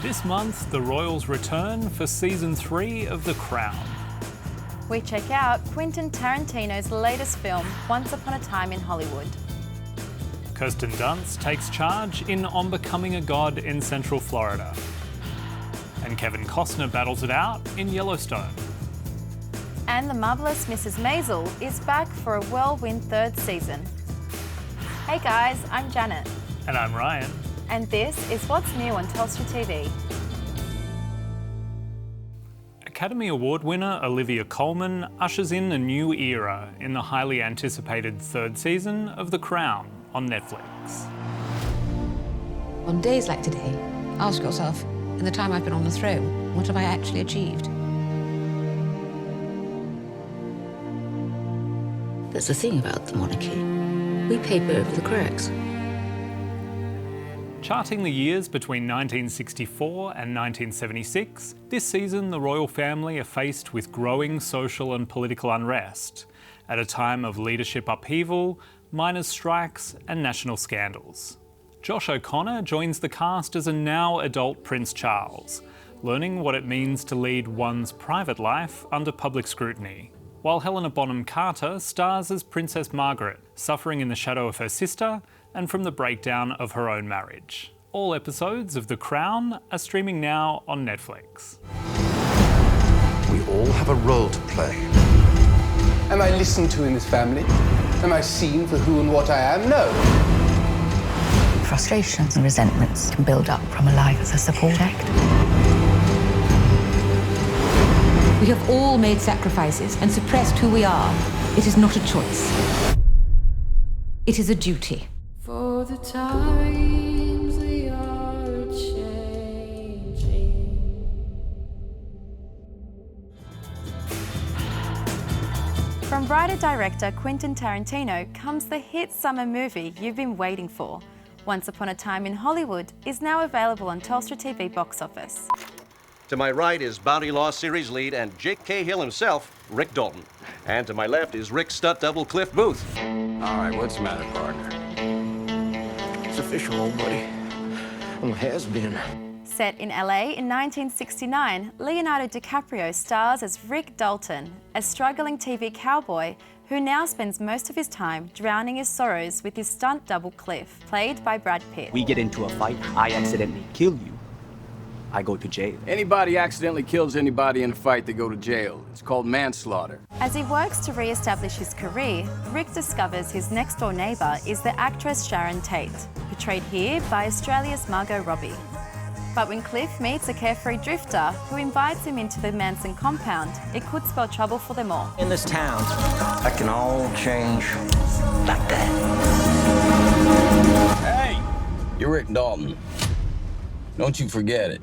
This month, the Royals return for Season 3 of The Crown. We check out Quentin Tarantino's latest film, Once Upon a Time in Hollywood. Kirsten Dunst takes charge in On Becoming a God in Central Florida. And Kevin Costner battles it out in Yellowstone. And the Marvelous Mrs Mazal is back for a whirlwind third season. Hey guys, I'm Janet. And I'm Ryan. And this is what's new on Telstra TV. Academy Award winner Olivia Colman ushers in a new era in the highly anticipated third season of The Crown on Netflix. On days like today, ask yourself, in the time I've been on the throne, what have I actually achieved? There's a thing about the monarchy. We paper over the cracks. Charting the years between 1964 and 1976, this season the royal family are faced with growing social and political unrest at a time of leadership upheaval, miners' strikes and national scandals. Josh O'Connor joins the cast as a now adult Prince Charles, learning what it means to lead one's private life under public scrutiny, while Helena Bonham Carter stars as Princess Margaret, suffering in the shadow of her sister and from the breakdown of her own marriage. All episodes of The Crown are streaming now on Netflix. We all have a role to play. Am I listened to in this family? Am I seen for who and what I am? No. Frustrations and resentments can build up from a life as a support act. We have all made sacrifices and suppressed who we are. It is not a choice. It is a duty. For the times they are changing. From writer-director Quentin Tarantino comes the hit summer movie you've been waiting for. Once Upon a Time in Hollywood is now available on Telstra TV box office. To my right is Bounty Law series lead and Jake Cahill himself, Rick Dalton. And to my left is Rick's stunt double Cliff Booth. All right, what's the matter, partner? It's official, old buddy. Well, has been. Set in LA in 1969, Leonardo DiCaprio stars as Rick Dalton, a struggling TV cowboy who now spends most of his time drowning his sorrows with his stunt double Cliff, played by Brad Pitt. We get into a fight, I accidentally kill you, I go to jail. Anybody accidentally kills anybody in a fight, they go to jail. It's called manslaughter. As he works to re-establish his career, Rick discovers his next-door neighbour is the actress Sharon Tate, portrayed here by Australia's Margot Robbie. But when Cliff meets a carefree drifter who invites him into the Manson compound, it could spell trouble for them all. In this town, That can all change like that. Hey, you're Rick Dalton. Don't you forget it.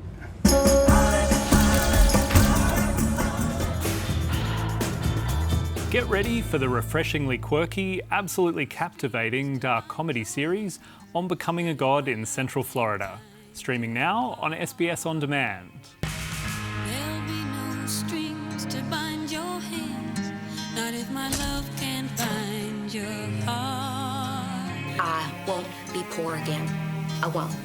Get ready for the refreshingly quirky, absolutely captivating dark comedy series On Becoming a God in Central Florida, streaming now on SBS On Demand. There'll be no strings to bind your hands, not if my love can find your heart. I won't be poor again. I won't.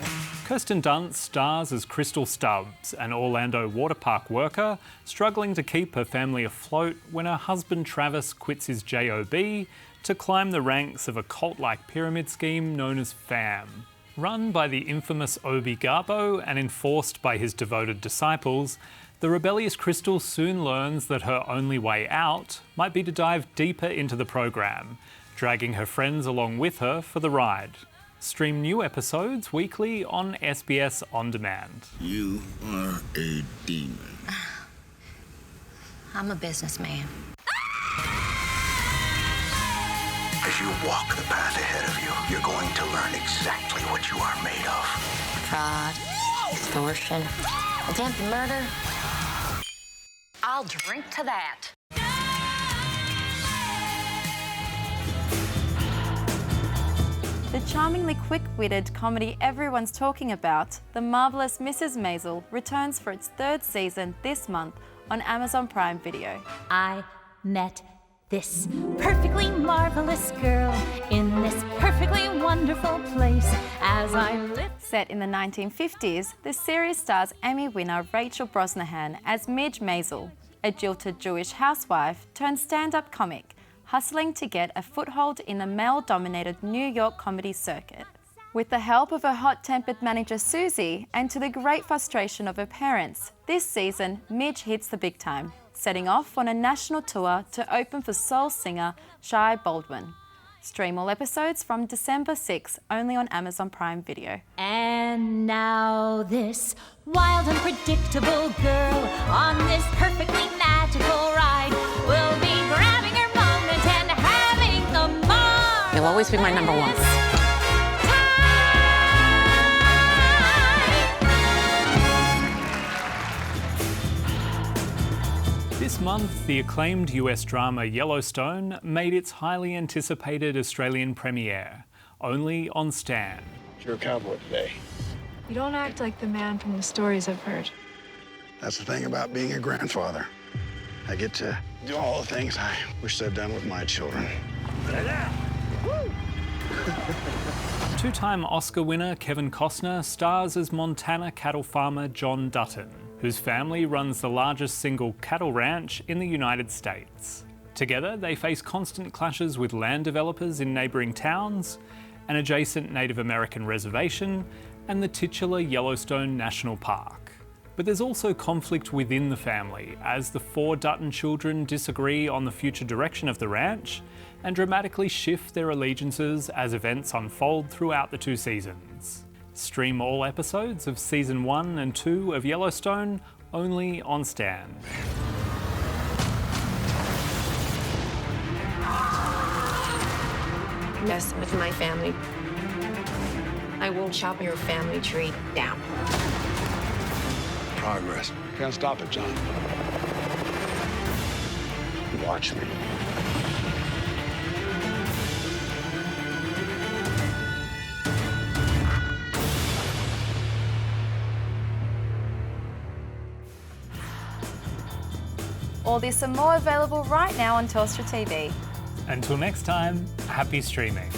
Kirsten Dunst stars as Crystal Stubbs, an Orlando water park worker struggling to keep her family afloat when her husband Travis quits his job to climb the ranks of a cult-like pyramid scheme known as FAM. Run by the infamous Obi Garbo and enforced by his devoted disciples, the rebellious Crystal soon learns that her only way out might be to dive deeper into the program, dragging her friends along with her for the ride. Stream new episodes weekly on SBS On Demand. You are a demon. I'm a businessman. As you walk the path ahead of you, you're going to learn exactly what you are made of. Fraud, extortion, attempted murder. I'll drink to that. The charmingly quick-witted comedy everyone's talking about, The Marvelous Mrs Mazal, returns for its third season this month on Amazon Prime Video. I met This perfectly marvelous girl in this perfectly wonderful place as I live. Set in the 1950s, the series stars Emmy winner Rachel Brosnahan as Midge Mazal, a jilted Jewish housewife turned stand-up comic, hustling to get a foothold in the male-dominated New York comedy circuit. With the help of her hot-tempered manager Susie, and to the great frustration of her parents, this season Midge hits the big time, setting off on a national tour to open for soul singer Shai Baldwin. Stream all episodes from December 6 only on Amazon Prime Video. And now this wild, unpredictable girl on this perfectly magical ride will be grabbing her moment and having a ball. You'll always be my number one. This month, the acclaimed US drama Yellowstone made its highly anticipated Australian premiere, only on Stan. You're a cowboy today. You don't act like the man from the stories I've heard. That's the thing about being a grandfather. I get to do all the things I wish I'd done with my children. Two-time Oscar winner Kevin Costner stars as Montana cattle farmer John Dutton, whose family runs the largest single cattle ranch in the United States. Together, they face constant clashes with land developers in neighbouring towns, an adjacent Native American reservation, and the titular Yellowstone National Park. But there's also conflict within the family, as the 4 Dutton children disagree on the future direction of the ranch and dramatically shift their allegiances as events unfold throughout the 2 seasons. Stream all episodes of Season 1 and 2 of Yellowstone only on Stan. Mess with my family. I will chop your family tree down. Progress. Can't stop it, John. Watch me. All this and more available right now on Telstra TV. Until next time, happy streaming.